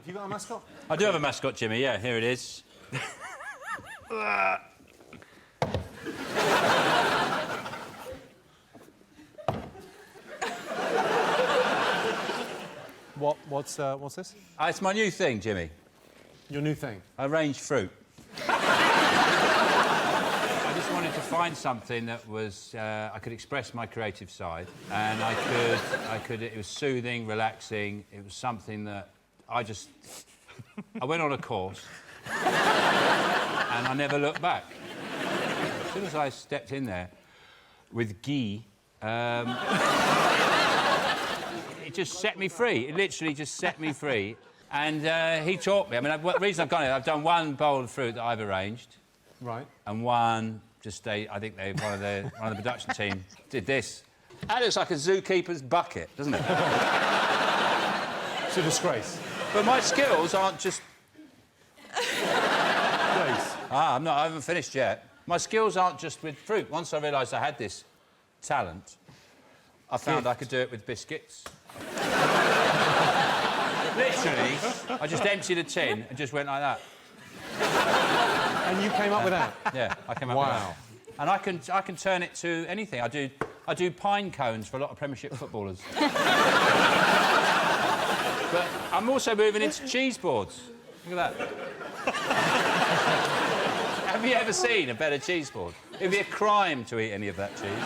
you got a mascot? I do have a mascot, Jimmy, yeah, here it is. What's this? It's my new thing, Jimmy. Your new thing? I arrange fruit. I just wanted to find something that was... I could express my creative side, and I could... It was soothing, relaxing. It was something that I just... I went on a course, and I never looked back. As soon as I stepped in there with ghee, it just set me free. It literally just set me free. And he taught me. I mean, the reason I've gone here, I've done one bowl of fruit that I've arranged. Right. And one, I think one of the production team did this. That looks like a zookeeper's bucket, doesn't it? It's a disgrace. But my skills aren't just... I haven't finished yet. My skills aren't just with fruit. Once I realised I had this talent, I found I could do it with biscuits. Literally, I just emptied a tin and just went like that. And you came up with that? Yeah, I came up with that. And I can turn it to anything. I do pine cones for a lot of Premiership footballers. But I'm also moving into cheese boards. Look at that. Have you ever seen a better cheese board? It'd be a crime to eat any of that cheese.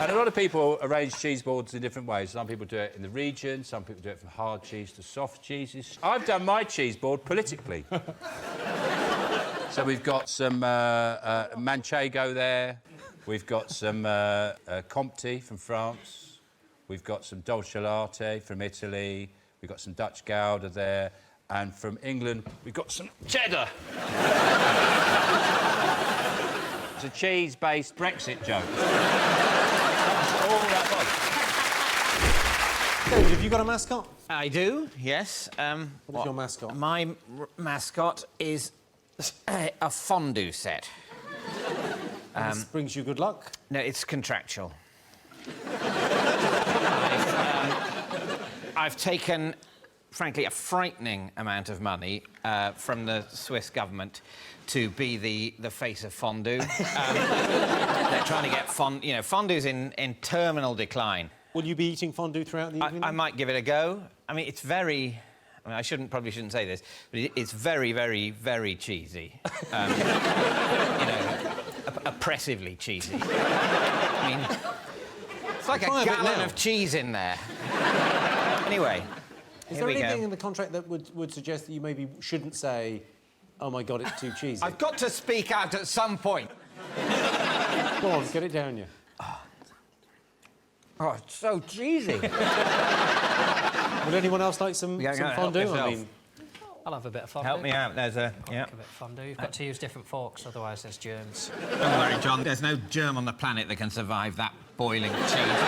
And a lot of people arrange cheese boards in different ways. Some people do it in the region, some people do it from hard cheese to soft cheeses. I've done my cheese board politically. So we've got some Manchego there, we've got some Comté from France, we've got some Dolce Latte from Italy, we've got some Dutch Gouda there, and from England, we've got some cheddar. It's a cheese-based Brexit joke. That's all that was. David, have you got a mascot? I do, yes. What is your mascot? My mascot is a fondue set. This brings you good luck? No, it's contractual. I've taken, frankly, a frightening amount of money from the Swiss government to be the face of fondue. They're trying to get fondue's in terminal decline. Will you be eating fondue throughout the evening? I might give it a go. I mean, it's very... I mean, I probably shouldn't say this, but it's very, very, very cheesy. Oppressively cheesy. I mean, it's like a gallon of cheese in there. Anyway, is there anything in the contract that would suggest that you maybe shouldn't say, oh, my God, it's too cheesy? I've got to speak out at some point. Go on, get it down, you. Oh, it's so cheesy. Would anyone else like some fondue? I mean, I'll have a bit of fondue. Help me out. There's a... Yeah. A bit of fondue. You've got to use different forks, otherwise there's germs. Don't worry, John. There's no germ on the planet that can survive that boiling cheese.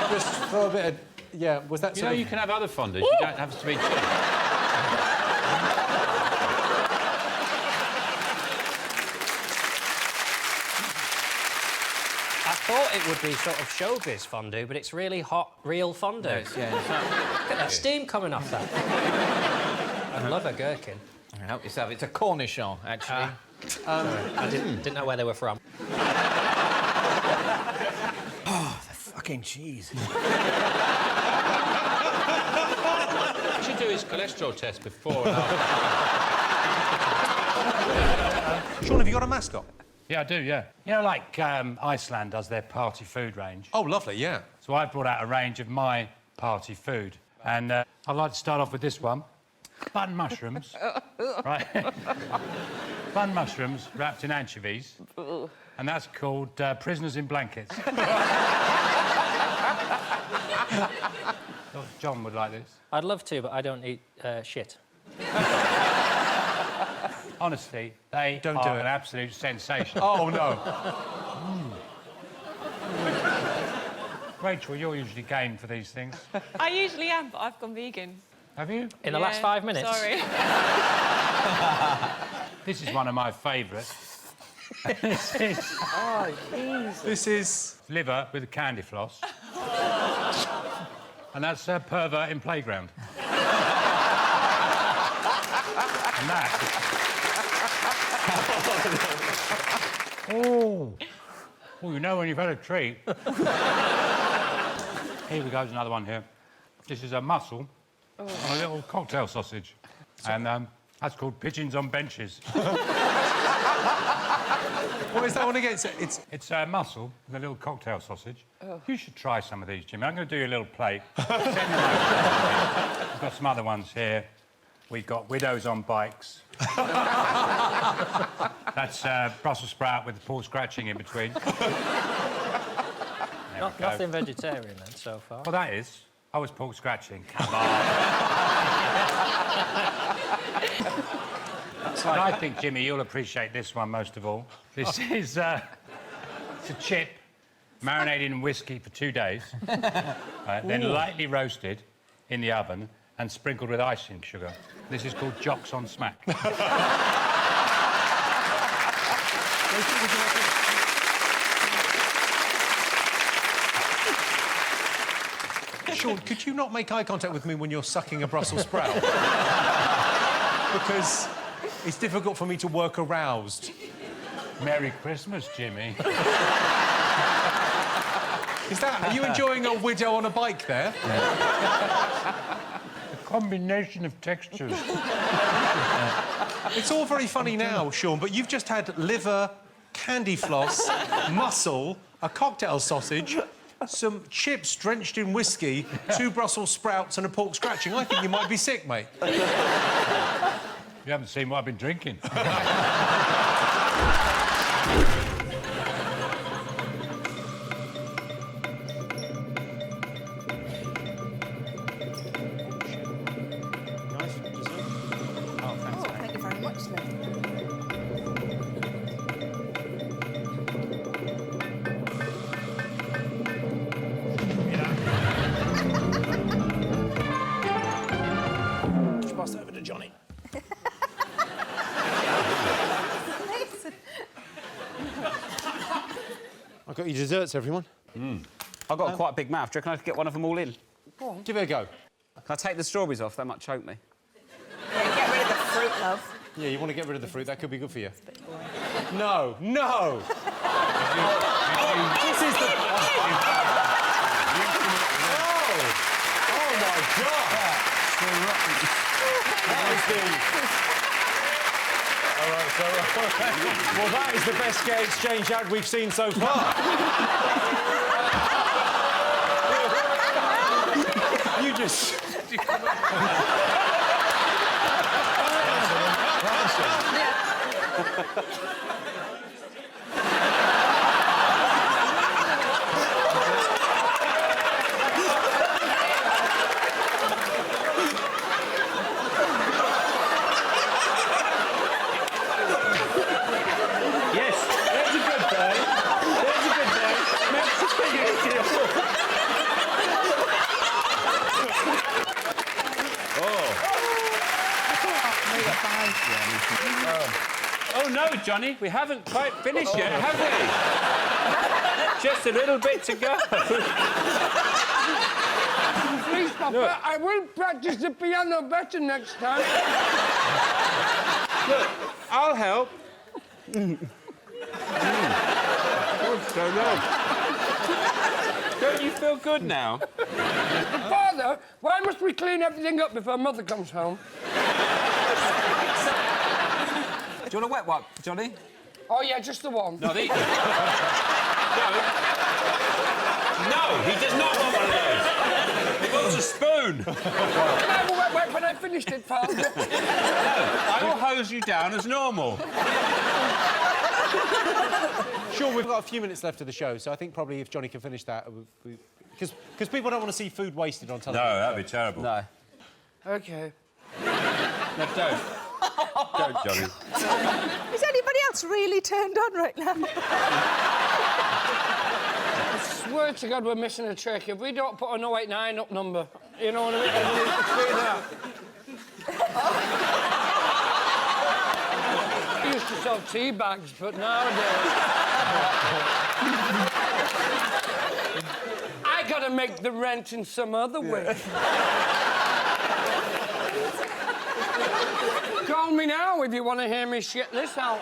Just throw a bit of... Yeah, was that... You can have other fondues. You don't have to be cheap. I thought it would be sort of showbiz fondue, but it's really hot, real fondue. Yes, yeah, Look at that steam coming off that. I love a gherkin. Help yourself. It's a cornichon, actually. I didn't know where they were from. Oh, the fucking cheese. You should do his cholesterol test before and after. Sean, have you got a mascot? Yeah, I do, yeah. You know, like Iceland does their party food range? Oh, lovely, yeah. So I brought out a range of my party food. And I'd like to start off with this one. Bun mushrooms. Right? Bun mushrooms wrapped in anchovies. And that's called Prisoners in Blankets. John would like this. I'd love to, but I don't eat shit. Honestly, they Don't are do it. an absolute sensation. Oh, no. Rachel, you're usually game for these things. I usually am, but I've gone vegan. Have you? In the last 5 minutes? Sorry. This is one of my favourites. This is... Liver with a candy floss. And that's a pervert in playground. And that. Oh, you know when you've had a treat. Here we go, there's another one here. This is a mussel on a little cocktail sausage. And that's called pigeons on benches. What is that one again? It's a mussel with a little cocktail sausage. You should try some of these, Jimmy. I'm going to do you a little plate. We've got some other ones here. We've got widows on bikes. That's Brussels sprout with pork scratching in between. Nothing vegetarian then so far. Well, that is. I was pork scratching. Come on. And I think, Jimmy, you'll appreciate this one most of all. This is it's a chip marinated in whiskey for 2 days, then lightly roasted in the oven and sprinkled with icing sugar. This is called Jocks on Smack. Sean, could you not make eye contact with me when you're sucking a Brussels sprout? Because it's difficult for me to work aroused. Merry Christmas, Jimmy. Are you enjoying a widow on a bike there? A combination of textures. It's all very funny now, Sean, but you've just had liver, candy floss, mussel, a cocktail sausage, some chips drenched in whiskey, 2 Brussels sprouts and a pork scratching. I think you might be sick, mate. You haven't seen what I've been drinking. Thank you very much, Liv. Just pass it over to Johnny. I've got your desserts, everyone. I've got quite a big mouth. Do you reckon I could get one of them all in? Give it a go. Can I take the strawberries off? They might choke me. Yeah, get rid of the fruit, love. Yeah, you want to get rid of the fruit. That could be good for you. No, no! This is the... Oh, my God! That is the... All right, so... Well, that is the best gay exchange ad we've seen so far. You just... Yes, there's a good day. There's a good day. Makes a big deal. Oh, no, Johnny, we haven't quite finished yet, have we? Just a little bit to go. Please, Papa, I will practice the piano better next time. Look, I'll help. So nice. Don't you feel good now? Father, why must we clean everything up before Mother comes home? Do you want a wet wipe, Johnny? Oh, yeah, just the one. No, these... No, he does not want one of those. He wants a spoon. Can I have a wet wipe when I finished it, Father? I will hose you down as normal. Sure, we've got a few minutes left of the show, so I think probably if Johnny can finish that... Because people don't want to see food wasted on television. No, that'd be terrible. No. OK. No, don't. Don't, Johnny. Is anybody else really turned on right now? I swear to God we're missing a trick. If we don't put an 089 up number, you know what I mean? We used to sell tea bags, but nowadays... I gotta make the rent in some other way. Call me me now if you want to hear me shit this out.